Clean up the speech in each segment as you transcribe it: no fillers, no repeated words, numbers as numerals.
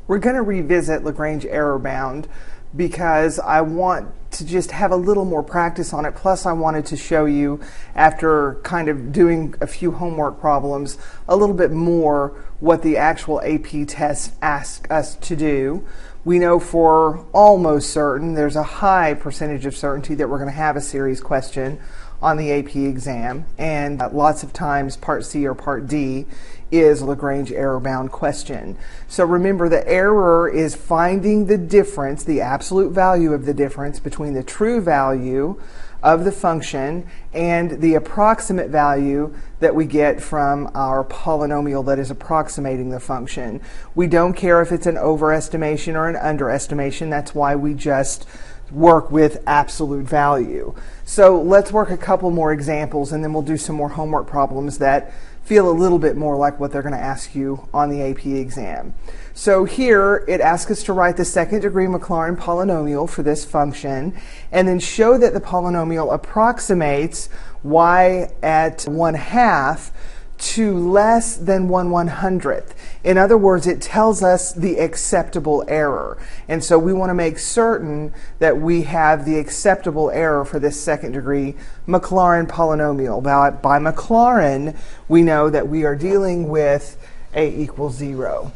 We're going to revisit Lagrange error bound because I want to just have a little more practice on it. Plus, I wanted to show you, after kind of doing a few homework problems, a little bit more what the actual AP test asks us to do. We know for almost certain, there's a high percentage of certainty that we're going to have a series question on the AP exam, and lots of times Part C or Part D is Lagrange error bound question. So remember, the error is finding the difference, the absolute value of the difference between the true value of the function and the approximate value that we get from our polynomial that is approximating the function. We don't care if it's an overestimation or an underestimation. That's why we just work with absolute value. So let's work a couple more examples, and then we'll do some more homework problems that feel a little bit more like what they're going to ask you on the AP exam. So here it asks us to write the second degree Maclaurin polynomial for this function, and then show that the polynomial approximates y at 1/2 to less than 1/100th. In other words, it tells us the acceptable error. And so we want to make certain that we have the acceptable error for this second degree Maclaurin polynomial. By Maclaurin, we know that we are dealing with a equals 0.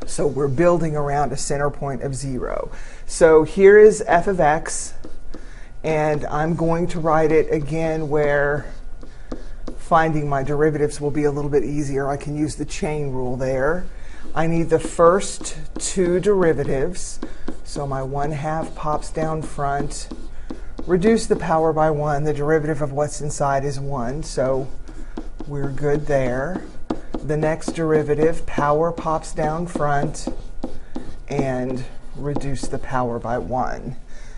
So we're building around a center point of 0. So here is f of x, and I'm going to write it again where finding my derivatives will be a little bit easier. I can use the chain rule there. I need the first two derivatives. So my 1/2 pops down front. Reduce the power by 1. The derivative of what's inside is 1. So we're good there. The next derivative, power pops down front, and reduce the power by 1.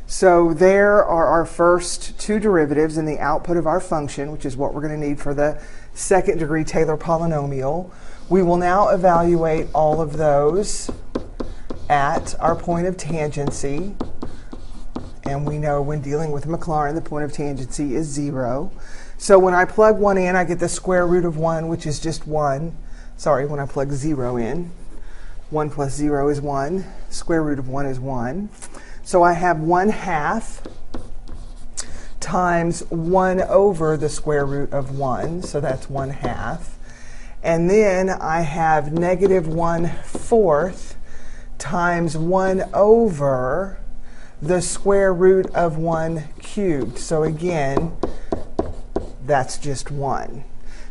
So there are our first two derivatives in the output of our function, which is what we're going to need for the second degree Taylor polynomial. We will now evaluate all of those at our point of tangency. And we know when dealing with Maclaurin, the point of tangency is 0. So when I plug 1 in, I get the square root of 1, which is just 1. Sorry, when I plug 0 in, 1 plus 0 is 1. Square root of 1 is 1. So I have 1/2 times 1 over the square root of 1. So that's 1/2. And then I have negative 1/4 times 1 over the square root of 1 cubed. So again, that's just 1.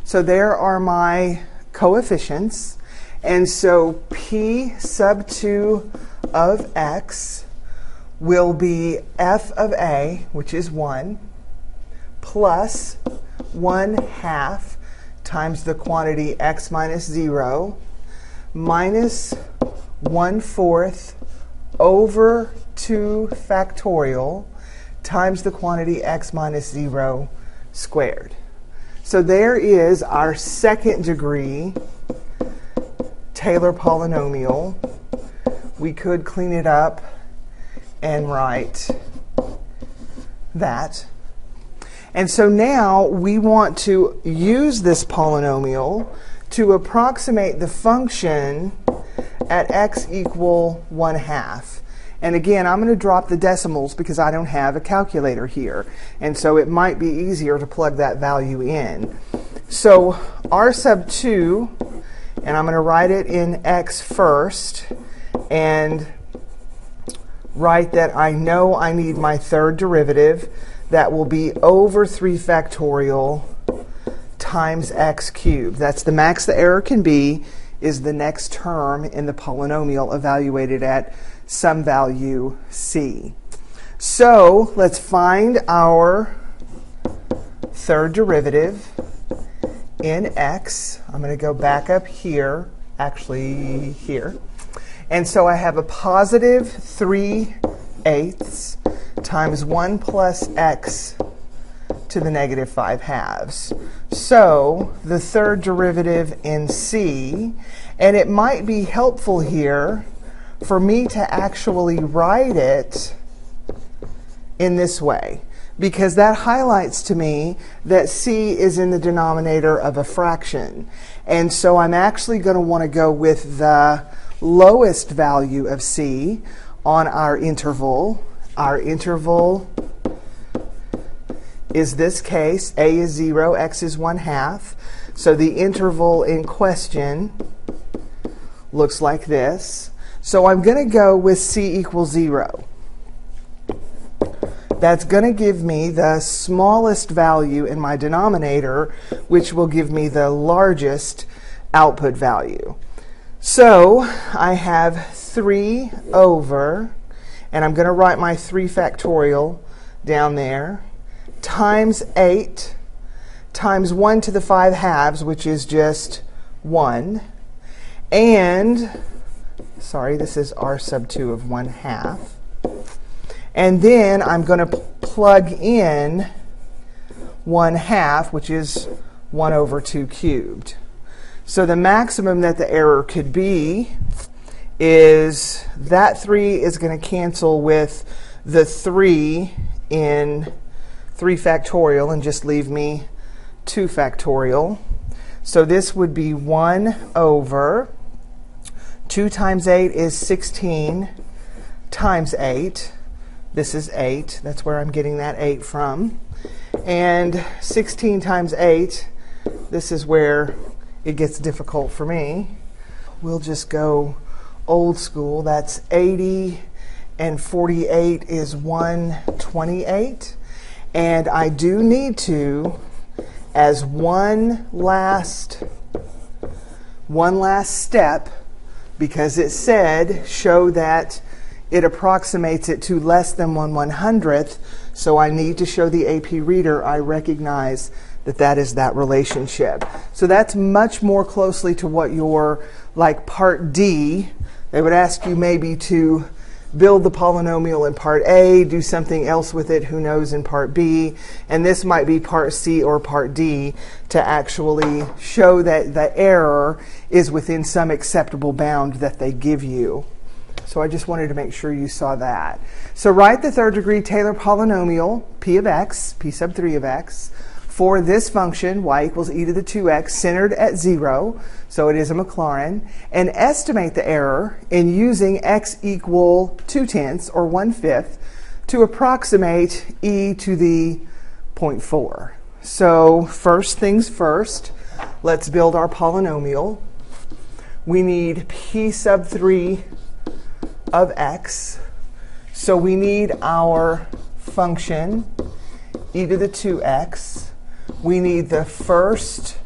So there are my coefficients. And so P sub 2 of x will be f of a, which is 1, plus 1/2 times the quantity x minus 0, minus 1/4 over 2 factorial times the quantity x minus 0 squared. So there is our second degree Taylor polynomial. We could clean it up and write that. And so now we want to use this polynomial to approximate the function at x equal 1/2. And again, I'm going to drop the decimals because I don't have a calculator here. And so it might be easier to plug that value in. So r sub 2, and I'm going to write it in x first, and write that I know I need my third derivative. That will be over 3 factorial times x cubed. That's the max the error can be, is the next term in the polynomial evaluated at some value c. So let's find our third derivative in x. I'm going to go back up here, actually here. And so I have a positive 3/8 times 1 plus x to the negative 5/2. So the third derivative in c, and it might be helpful here for me to actually write it in this way, because that highlights to me that c is in the denominator of a fraction. And so I'm actually going to want to go with the lowest value of c on our interval. Our interval is this case. A is 0, x is 1/2. So the interval in question looks like this. So I'm going to go with c equals 0. That's going to give me the smallest value in my denominator, which will give me the largest output value. So I have 3 over, and I'm going to write my 3 factorial down there, times 8 times 1 to the 5 halves, which is just 1. And, sorry, this is r sub 2 of 1/2. And then I'm going to plug in 1/2, which is 1 over 2 cubed. So the maximum that the error could be is that 3 is going to cancel with the 3 in 3 factorial and just leave me 2 factorial. So this would be 1 over 2 times 8 is 16 times 8. This is 8. That's where I'm getting that 8 from. And 16 times 8, this is where it gets difficult for me. We'll just go old school. That's 80 and 48 is 128. And I do need to, as one last step, because it said show that it approximates it to less than 1/100th, so I need to show the AP reader I recognize that that is that relationship. So that's much more closely to what your, like part D, they would ask you maybe to build the polynomial in part A, do something else with it, who knows, in part B, and this might be part C or part D to actually show that the error is within some acceptable bound that they give you. So I just wanted to make sure you saw that. So write the third degree Taylor polynomial, p of x, p sub 3 of x, for this function, y equals e to the 2x, centered at 0, so it is a Maclaurin, and estimate the error in using x equal 2/10 or 1/5 to approximate e to the 0.4. So first things first, let's build our polynomial. We need p sub 3 of x. So we need our function e to the 2x. We need the first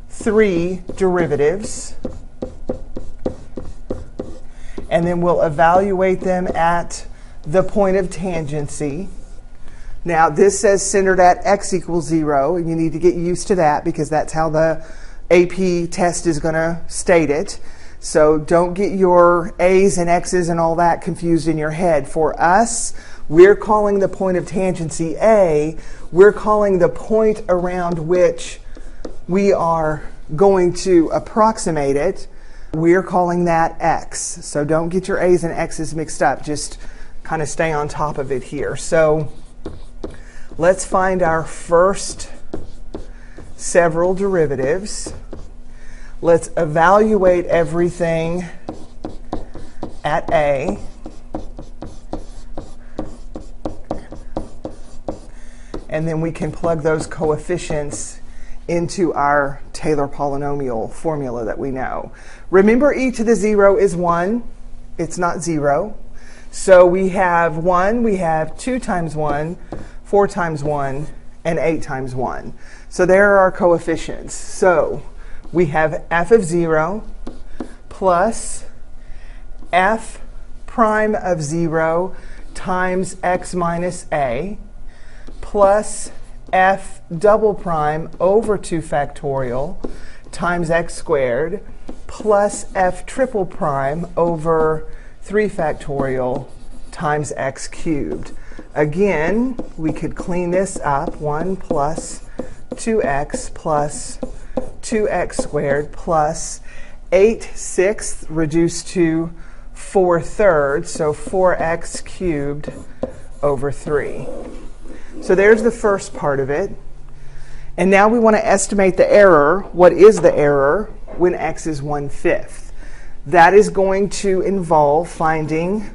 3 derivatives, and then we'll evaluate them at the point of tangency. Now this says centered at x equals 0, and you need to get used to that because that's how the AP test is going to state it. So don't get your A's and X's and all that confused in your head. For us, we're calling the point of tangency A. We're calling the point around which we are going to approximate it. We're calling that X. So don't get your A's and X's mixed up. Just kind of stay on top of it here. So let's find our first several derivatives. Let's evaluate everything at A. And then we can plug those coefficients into our Taylor polynomial formula that we know. Remember, e to the 0 is 1. It's not 0. So we have 1, we have 2 times 1, 4 times 1, and 8 times 1. So there are our coefficients. So we have f of 0 plus f prime of 0 times x minus a plus f double prime over 2 factorial times x squared plus f triple prime over 3 factorial times x cubed. Again, we could clean this up. 1 plus 2x plus 2x squared plus 8/6 reduced to 4/3, so 4x cubed over 3. So there's the first part of it. And now we want to estimate the error. What is the error when x is 1/5? That is going to involve finding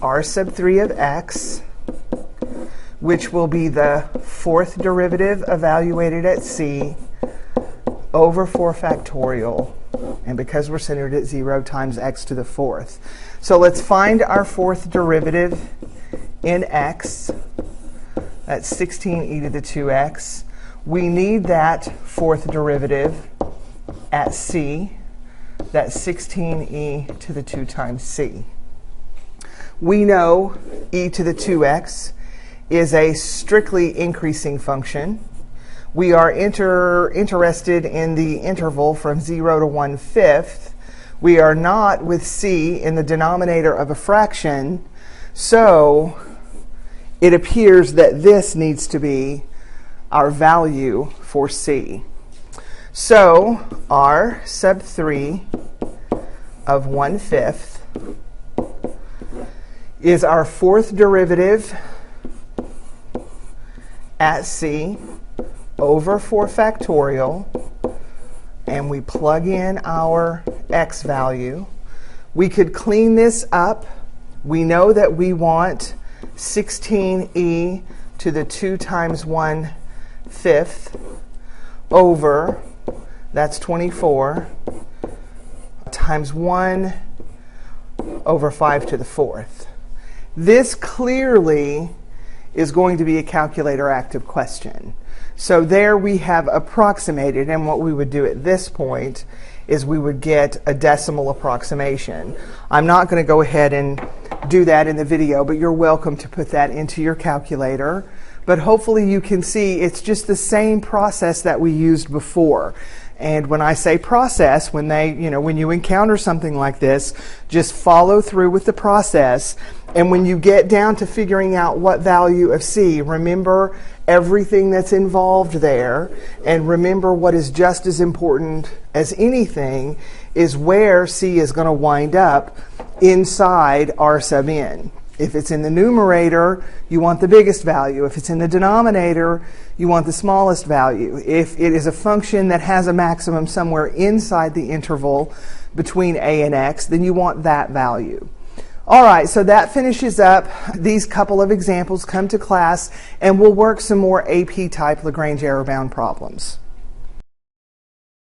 r sub 3 of x, which will be the fourth derivative evaluated at c over 4 factorial, and because we're centered at 0, times x to the fourth. So let's find our fourth derivative in x. That's 16e to the 2x. We need that fourth derivative at c. That's 16e to the 2 times c. We know e to the 2x is a strictly increasing function. We are interested in the interval from 0 to 1/5. We are not with c in the denominator of a fraction, so it appears that this needs to be our value for c. So r sub 3 of 1/5 is our fourth derivative at c over 4 factorial, and we plug in our x value. We could clean this up. We know that we want 16e to the 2 times 1/5 over, that's 24, times 1 over 5 to the fourth. This clearly is going to be a calculator active question. So there we have approximated, and what we would do at this point is we would get a decimal approximation. I'm not going to go ahead and do that in the video, but you're welcome to put that into your calculator. But hopefully you can see it's just the same process that we used before. And when I say process, when you encounter something like this, just follow through with the process. And when you get down to figuring out what value of c, remember everything that's involved there. And remember, what is just as important as anything is where c is going to wind up inside r sub n. If it's in the numerator, you want the biggest value. If it's in the denominator, you want the smallest value. If it is a function that has a maximum somewhere inside the interval between a and x, then you want that value. All right, so that finishes up these couple of examples. Come to class, and we'll work some more AP-type Lagrange error-bound problems.